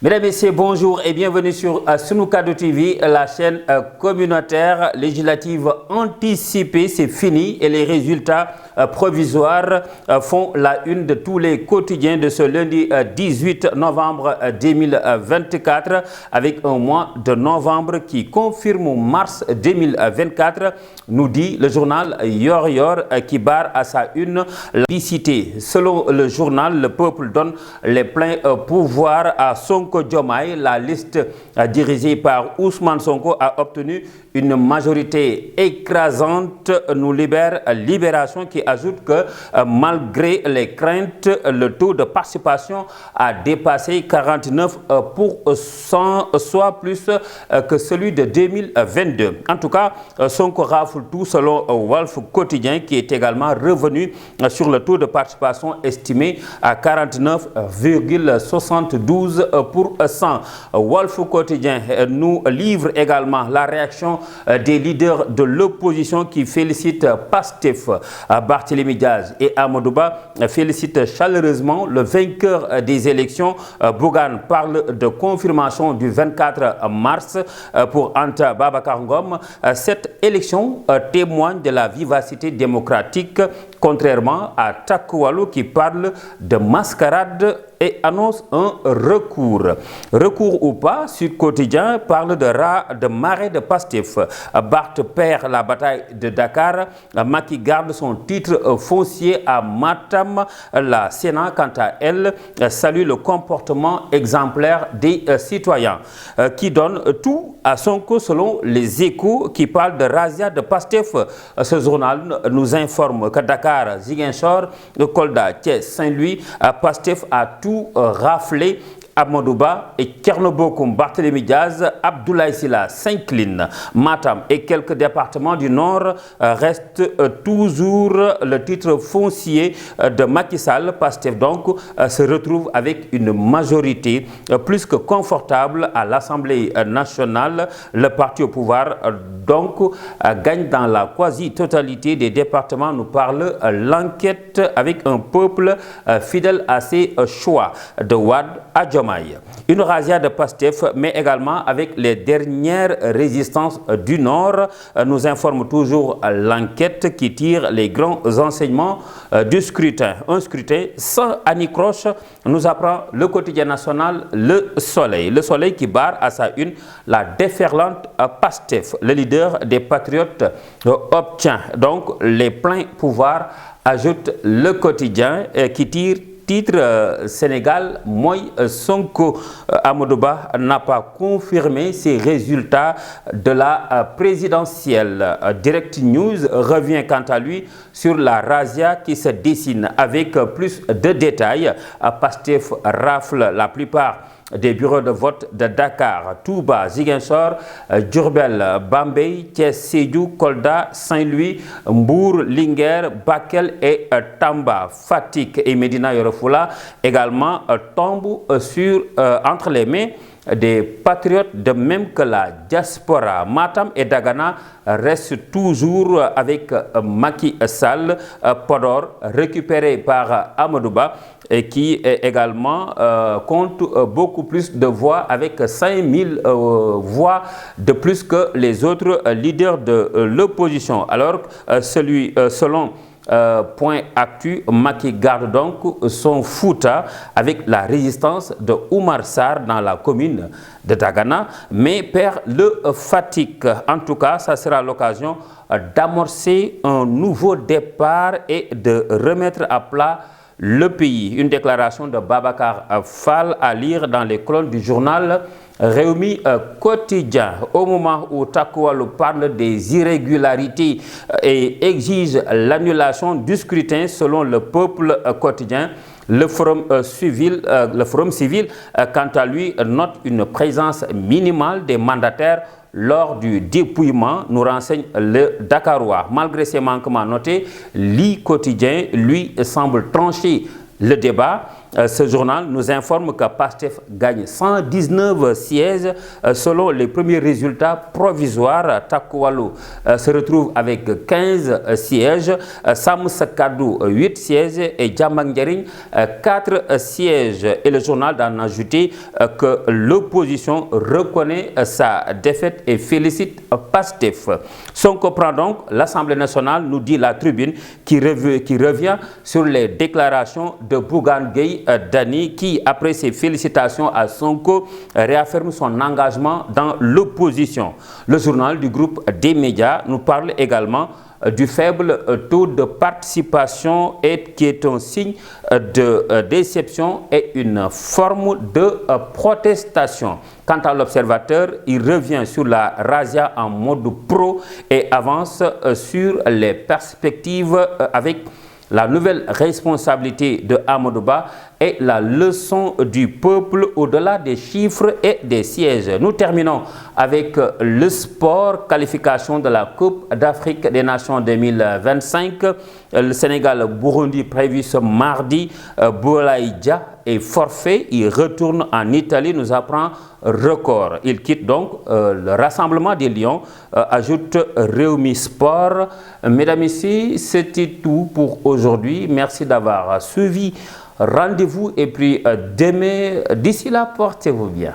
Mesdames et messieurs, bonjour et bienvenue sur Sunu Kaddu TV, la chaîne communautaire législative anticipée. C'est fini et les résultats provisoires font la une de tous les quotidiens de ce lundi 18 novembre 2024 avec un mois de novembre qui confirme mars 2024, nous dit le journal Yor Yor qui barre à sa une la publicité. Selon le journal, le peuple donne les pleins pouvoirs à Sonko Diomaye. La liste dirigée par Ousmane Sonko a obtenu une majorité écrasante. Nous libère Libération qui ajoute que malgré les craintes, le taux de participation a dépassé 49%, soit plus que celui de 2022. En tout cas, Sonko rafle tout selon Walf Quotidien qui est également revenu sur le taux de participation estimé à 49,72%. Walf Quotidien nous livre également la réaction des leaders de l'opposition qui félicitent Pastef. Barthélémy Diaz et Amadou Ba félicitent chaleureusement le vainqueur des élections. Bougane parle de confirmation du 24 mars pour Anta Babacar Ngom. Cette élection témoigne de la vivacité démocratique, contrairement à Takku Wallu qui parle de mascarade et annonce un recours. Recours ou pas, Sud Quotidien parle de raz de marée de Pastef. Barth perd la bataille de Dakar. Macky garde son titre foncier à Matam. La Sénat, quant à elle, salue le comportement exemplaire des citoyens. Qui donne tout à Sonko selon les Échos qui parlent de razzia de Pastef. Ce journal nous informe que Dakar, Ziguinchor, Kolda, Thiès, Saint-Louis, Pastef a tout raflé. Amadou Ba et Thierno Bocoum, Barthélémy Diaz, Abdoulaye Sylla s'inclinent. Matam et quelques départements du Nord restent toujours le titre foncier de Macky Sall. Pastef donc se retrouve avec une majorité plus que confortable à l'Assemblée nationale. Le parti au pouvoir donc gagne dans la quasi-totalité des départements, nous parle l'enquête, avec un peuple fidèle à ses choix de Wade à Diomaye. Une razzia de Pastef, mais également avec les dernières résistances du Nord, nous informe toujours l'enquête qui tire les grands enseignements du scrutin. Un scrutin sans anicroche, nous apprend le quotidien national Le Soleil. Le Soleil qui barre à sa une la déferlante Pastef. Le leader des Patriotes obtient donc les pleins pouvoirs, ajoute le quotidien qui tire titre Sénégal, moi Sonko. Amadou Ba n'a pas confirmé ses résultats de la présidentielle. Direct News revient quant à lui sur la razzia qui se dessine avec plus de détails. Pastef rafle la plupart des bureaux de vote de Dakar, Touba, Ziguinchor, Diourbel, Bambey, Thiès, Sédhiou, Kolda, Saint-Louis, Mbour, Linguère, Bakel et Tamba. Fatick et Médina Yoro Foulah également tombent entre les mains des patriotes, de même que la diaspora. Matam et Dagana restent toujours avec Macky Sall. Podor récupéré par Amadou Ba et qui également compte beaucoup plus de voix avec 5000 voix de plus que les autres leaders de l'opposition. Alors selon Point Actu, Macky garde donc son Fouta avec la résistance de Oumar Sarr dans la commune de Dagana, mais perd le Fatick. En tout cas, ça sera l'occasion d'amorcer un nouveau départ et de remettre à plat le pays. Une déclaration de Babacar Fall à lire dans les colonnes du journal Rewmi Quotidien. Au moment où Takku Wallu parle des irrégularités et exige l'annulation du scrutin selon le Peuple Quotidien, le Forum civil, quant à lui, note une présence minimale des mandataires lors du dépouillement, nous renseigne le Dakarois. Malgré ces manquements notés, l'I Quotidien, lui, semble trancher le débat ce journal nous informe que PASTEF gagne 119 sièges selon les premiers résultats provisoires. Takku Wallu se retrouve avec 15 sièges, Sàmm Sa Kàddu 8 sièges et Jàmm ak Njariñ 4 sièges. Et le journal d'en ajouter que l'opposition reconnaît sa défaite et félicite PASTEF. Sonko prend donc l'Assemblée nationale, nous dit la Tribune, qui revient sur les déclarations de Bougane Gueye Dany, qui, après ses félicitations à Sonko, réaffirme son engagement dans l'opposition. Le journal du groupe des médias nous parle également du faible taux de participation qui est un signe de déception et une forme de protestation. Quant à l'Observateur, il revient sur la razzia en mode pro et avance sur les perspectives avec la nouvelle responsabilité de Amadou Ba et la leçon du peuple au-delà des chiffres et des sièges. Nous terminons avec le sport, qualification de la Coupe d'Afrique des Nations 2025. Le Sénégal-Burundi prévu ce mardi. Boulaye Dia est forfait, il retourne en Italie, nous apprend Record. Il quitte donc le rassemblement des Lions, ajoute Rewmi Sport. Mesdames et messieurs, c'était tout pour aujourd'hui. Merci d'avoir suivi. Rendez-vous et puis demain, d'ici là, portez-vous bien.